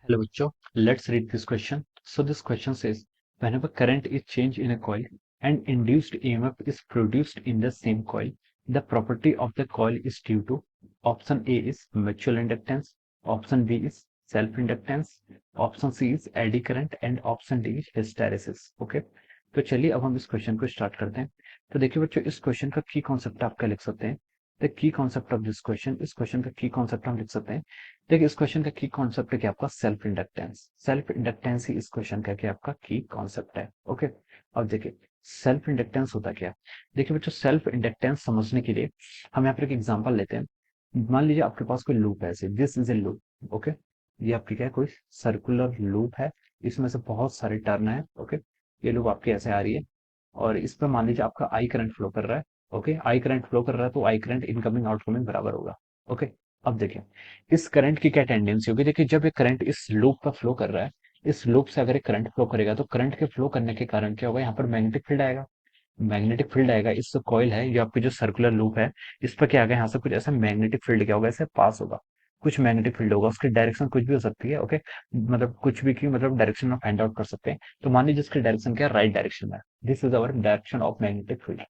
Hello, bachcho. Let's read this question. So this question says, whenever current is changed in a coil and induced EMF is produced in the same coil, the property of the coil is due to option A is mutual inductance, option B is self-inductance, option C is eddy current and option D is hysteresis. Okay, तो चलिए अब हम इस question को start करते हैं। तो देखिए बच्चों, इस क्वेश्चन का की कॉन्सेप्ट आप क्या लिख सकते हैं? The key concept of this question, इस क्वेश्चन का की कॉन्सेप्ट हम लिख सकते हैं। देखिए इस क्वेश्चन का की कॉन्सेप्ट है कि आपका सेल्फ इंडक्टेंस, सेल्फ इंडक्टेंस ही इस क्वेश्चन का कि आपका की कॉन्सेप्ट है। ओके, अब देखिए सेल्फ इंडक्टेंस होता क्या है। देखिए बच्चों, सेल्फ इंडक्टेंस समझने के लिए हम यहाँ पर एक एग्जांपल लेते हैं। मान लीजिए आपके पास कोई लूप है, ऐसे this is a loop. Okay, ये आपकी क्या है, कोई सर्कुलर लूप है, इसमें से बहुत सारे टर्न है। ओके, ये लूप आपकी ऐसे आ रही है और इस पर मान लीजिए आपका आई करंट फ्लो कर रहा है। ओके, आई करंट फ्लो कर रहा है तो आई करंट इनकमिंग आउटगोइंग बराबर होगा। ओके, अब देखिए इस करंट की क्या टेंडेंसी होगी। देखिए जब ये करंट इस लूप पर फ्लो कर रहा है, इस लूप से अगर ये करंट फ्लो करेगा तो करंट के फ्लो करने के कारण क्या होगा, यहाँ पर मैग्नेटिक फील्ड आएगा। मैग्नेटिक फील्ड आएगा, इस कॉइल है ये आपकी जो सर्कुलर लूप है, इस पर क्या आएगा, यहाँ से कुछ ऐसा मैग्नेटिक फील्ड क्या होगा, ऐसे पास होगा। कुछ मैग्नेटिक फील्ड होगा, उसकी डायरेक्शन कुछ भी हो सकती है। ओके, मतलब कुछ भी की मतलब डायरेक्शन में फाइंड आउट कर सकते हैं। तो मान लीजिए इसकी डायरेक्शन क्या है, राइट डायरेक्शन है। This is our direction of magnetic field.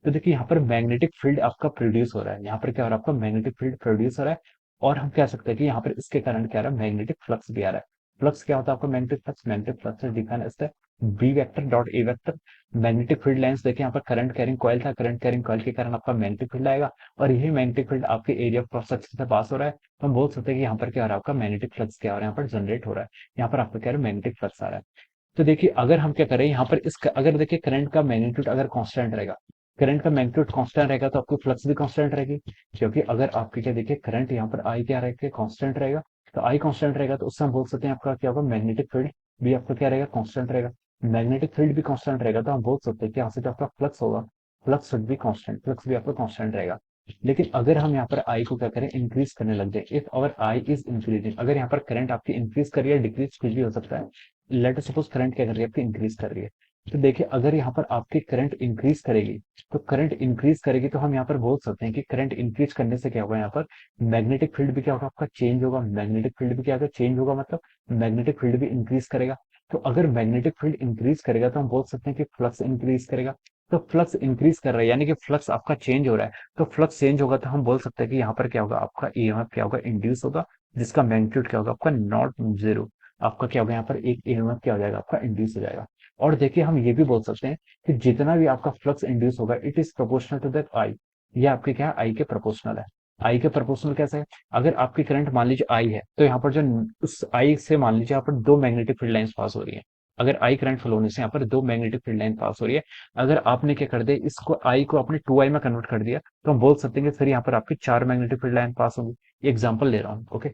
तो देखिए यहाँ पर मैग्नेटिक फील्ड आपका प्रोड्यूस हो रहा है, यहाँ पर क्या हो रहा है, आपका मैग्नेटिक फील्ड प्रोड्यूस हो रहा है। और हम कह सकते हैं कि यहाँ पर इसके कारण क्या आ रहा है, मैग्नेटिक फ्लक्स भी आ रहा है। फ्लक्स क्या होता है आपका, magnetic flux. Magnetic flux is defined as the B vector dot A vector. Magnetic field lines देखिए, यहाँ पर करंट कैरिंग कॉइल था, करंट कैरिंग कॉइल के कारण आपका मैग्नेटिक फील्ड आएगा और यही मैग्नेटिक फील्ड आपके एरिया ऑफ क्रॉस सेक्शन से पास हो रहा है। तो हम बोल सकते हैं कि यहाँ पर क्या हो रहा है, आपका मैग्नेटिक फ्लक्स क्या हो रहा है, यहाँ पर जनरेट हो रहा है। यहाँ पर आपका क्या है, मैग्नेटिक फ्लक्स आ रहा है। तो देखिए अगर हम क्या करें यहाँ पर अगर देखिए करंट का मैग्नीट्यूड अगर कांस्टेंट रहेगा, करंट का मैग्नीट्यूड कांस्टेंट रहेगा तो आपकी फ्लक्स भी कांस्टेंट रहेगी। क्योंकि अगर आपकी क्या देखिए करंट यहाँ पर आई क्या रहेगा, कांस्टेंट रहेगा। तो आई कांस्टेंट रहेगा तो उससे हम बोल सकते हैं आपका क्या होगा, मैग्नेटिक फील्ड भी आपका क्या रहेगा, कांस्टेंट रहेगा। मैग्नेटिक फील्ड भी कांस्टेंट रहेगा तो हम बोल सकते हैं कि यहाँ से जो आपका फ्लक्स होगा, flux should be constant, flux भी आपका कांस्टेंट रहेगा। लेकिन अगर हम यहाँ पर आई को क्या करें, इंक्रीज करने लग जाए, if our I is increasing, अगर यहाँ पर करंट आपकी इंक्रीज कर रही है, डिक्रीज कुछ भी हो सकता है। लेट अस सपोज करंट क्या कर रही है, आपकी इंक्रीज कर रही है। तो देखिए अगर यहाँ पर आपकी करंट इंक्रीज करेगी, तो करंट इंक्रीज करेगी तो हम यहाँ पर बोल सकते हैं कि करंट इंक्रीज करने से क्या होगा, यहाँ पर मैग्नेटिक फील्ड भी क्या होगा, आपका चेंज होगा। मैग्नेटिक फील्ड भी क्या होगा, चेंज होगा, मतलब मैग्नेटिक फील्ड भी इंक्रीज करेगा। तो अगर मैग्नेटिक फील्ड इंक्रीज करेगा तो हम बोल सकते हैं कि फ्लक्स इंक्रीज करेगा। तो फ्लक्स इंक्रीज कर रहा है यानी कि फ्लक्स आपका चेंज हो रहा है। तो फ्लक्स चेंज होगा तो हम बोल सकते हैं कि यहाँ पर क्या होगा, आपका ईएमएफ क्या होगा, इंड्यूस होगा, जिसका मैग्नीट्यूड क्या होगा, आपका नॉट जीरो। आपका क्या होगा, यहाँ पर एक ईएमएफ क्या हो जाएगा, आपका इंड्यूस हो जाएगा। और देखिए हम ये भी बोल सकते हैं कि जितना भी आपका फ्लक्स इंड्यूस होगा, it is proportional to that I. ये आपके क्या है, आई के प्रोपोर्शनल है। आई के प्रोपोर्शनल कैसे है, अगर आपकी करंट मान लीजिए आई है तो यहाँ पर जो उस आई से मान लीजिए यहाँ पर दो मैग्नेटिक फील्ड लाइंस पास हो रही है। अगर आई करंट फ्लो होने से यहाँ पर दो मैग्नेटिक फील्ड लाइन पास हो रही है। अगर आपने क्या कर दिया, इसको आई को आपने टू आई में कन्वर्ट कर दिया, तो हम बोल सकते हैं कि फिर यहाँ पर आपकी चार मैग्नेटिक फील्ड लाइन पास होंगी। ये एग्जांपल ले रहा हूँ। ओके,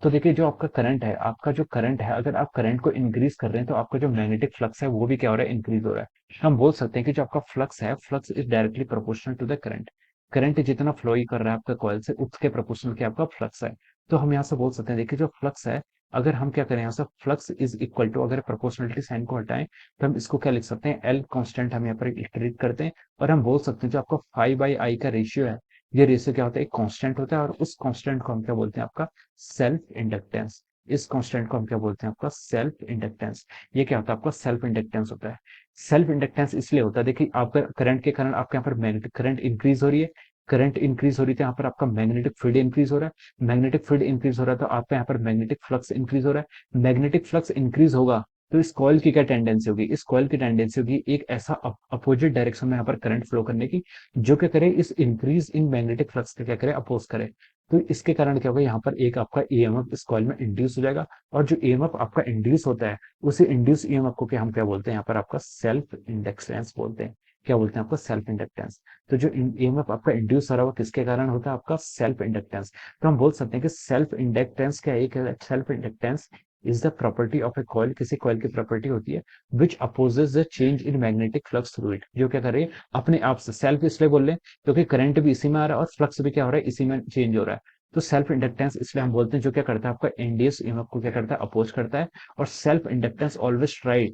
तो देखिए जो आपका करंट है, आपका जो करंट है, अगर आप करंट को इंक्रीज कर रहे हैं तो आपका जो मैग्नेटिक फ्लक्स है वो भी क्या हो रहा है, इंक्रीज हो रहा है। हम बोल सकते हैं कि जो आपका फ्लक्स है, flux is directly proportional to the current. Current जितना फ्लो ही कर रहा है आपका कॉइल से, उसके प्रोपोर्शनल क्या आपका फ्लक्स है। तो हम यहाँ से बोल सकते हैं, देखिए जो फ्लक्स है, अगर हम क्या करें यहाँ से, फ्लक्स इज इक्वल टू, अगर प्रोपोर्शनलिटी साइन को हटाएं तो हम इसको क्या लिख सकते हैं, एल कांस्टेंट हम यहाँ पर इटरेट करते हैं। और हम बोल सकते हैं जो आपका फाइव बाई आई का रेशियो है, ये रेशियो क्या होता है, एक कांस्टेंट होता है और उस कांस्टेंट को हम क्या बोलते हैं, आपका सेल्फ इंडक्टेंस। इस कांस्टेंट को हम क्या बोलते हैं, आपका सेल्फ इंडक्टेंस। ये क्या होता है, आपका सेल्फ इंडक्टेंस होता है। सेल्फ इंडक्टेंस इसलिए होता है, देखिए आपका करंट के कारण आपके यहाँ पर मैग्नेटिक करंट इंक्रीज हो रही है। करंट इंक्रीज हो रही है, यहाँ पर आपका मैग्नेटिक फील्ड इंक्रीज हो रहा है। मैग्नेटिक फील्ड इंक्रीज हो रहा है तो आपका यहाँ पर मैग्नेटिक फ्लक्स इंक्रीज हो रहा है। मैग्नेटिक फ्लक्स इंक्रीज होगा तो इस कॉइल की क्या टेंडेंसी होगी, इस कॉइल की टेंडेंसी होगी एक ऐसा अपोजिट डायरेक्शन में यहाँ पर करंट फ्लो करने की, जो क्या करे, इस इंक्रीज इन मैग्नेटिक फ्लक्स का क्या करे, अपोज करे। तो इसके कारण क्या होगा, यहाँ पर एक आपका ईएमएफ इस कॉइल में इंड्यूस हो जाएगा। और जो ईएमएफ आपका इंड्यूस होता है, उसी इंड्यूस ईएमएफ को क्या हम क्या बोलते हैं, यहाँ पर आपका सेल्फ इंडक्टेंस बोलते हैं। क्या बोलते हैं, आपका सेल्फ इंडक्टेंस। तो जो ईएमएफ आपका इंड्यूस हो रहा है वो किसके कारण होता है, आपका सेल्फ इंडक्टेंस। तो हम बोल सकते हैं कि सेल्फ इंडक्टेंस क्या है, एक self inductance is the property of a coil, किसी कॉइल की प्रॉपर्टी होती है which opposes the change in magnetic flux through it, जो क्या कर रही है अपने आप से। सेल्फ इसलिए बोल रहे हैं क्योंकि करंट भी इसी में आ रहा है और फ्लक्स भी क्या हो रहा है, इसी में चेंज हो रहा है। तो सेल्फ इंडक्टेंस इसलिए हम बोलते हैं, जो क्या करता है, आपका इंड्यूस ईएमएफ को क्या करता है, अपोज करता है। और self inductance always try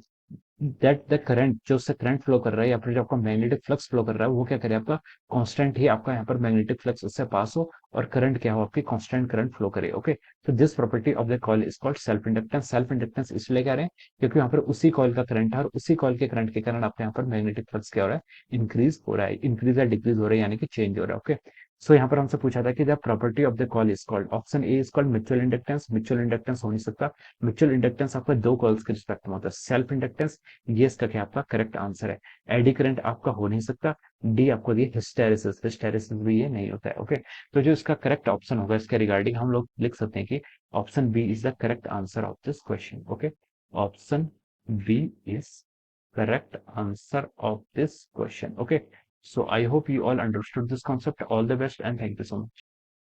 that the current, जो उससे करंट फ्लो कर रहा है या फिर जो आपका मैग्नेटिक फ्लक्स फ्लो कर रहा है वो क्या करे, आपका कांस्टेंट ही आपका यहाँ पर मैग्नेटिक फ्लक्स उससे पास हो और करंट क्या हो, आपकी कांस्टेंट करंट फ्लो करे। ओके, तो this property of the coil is called self inductance. Self inductance इसलिए कह रहे हैं क्योंकि यहाँ पर उसी कॉइल का करंट है और उसी कॉइल के करंट के कारण आपके यहाँ पर मैग्नेटिक फ्लक्स क्या हो रहा है, इंक्रीज हो रहा है, इंक्रीज या डिक्रीज हो रहा है, यानी कि चेंज हो रहा है। ओके, सो यहाँ पर हमसे पूछा था कि the property of the coil is called, option A is called mutual inductance. Mutual inductance हो नहीं सकता, म्यूचुअल इंडक्टेंस आपका दो कॉइल्स के रिस्पेक्ट में होता है। सेल्फ इंडक्टेंस, ये इसका क्या आपका करेक्ट आंसर है। एडी करंट आपका हो नहीं सकता। डी आपको दिए हिस्टेरेसिस, हिस्टेरेसिस भी ये नहीं होता है। ओके, तो जो इसका करेक्ट ऑप्शन होगा इसके रिगार्डिंग हम लोग लिख सकते हैं कि option B is the correct answer of this question. Okay, option B is correct answer of this question. Okay, so I hope you all understood this concept. All the best and thank you so much.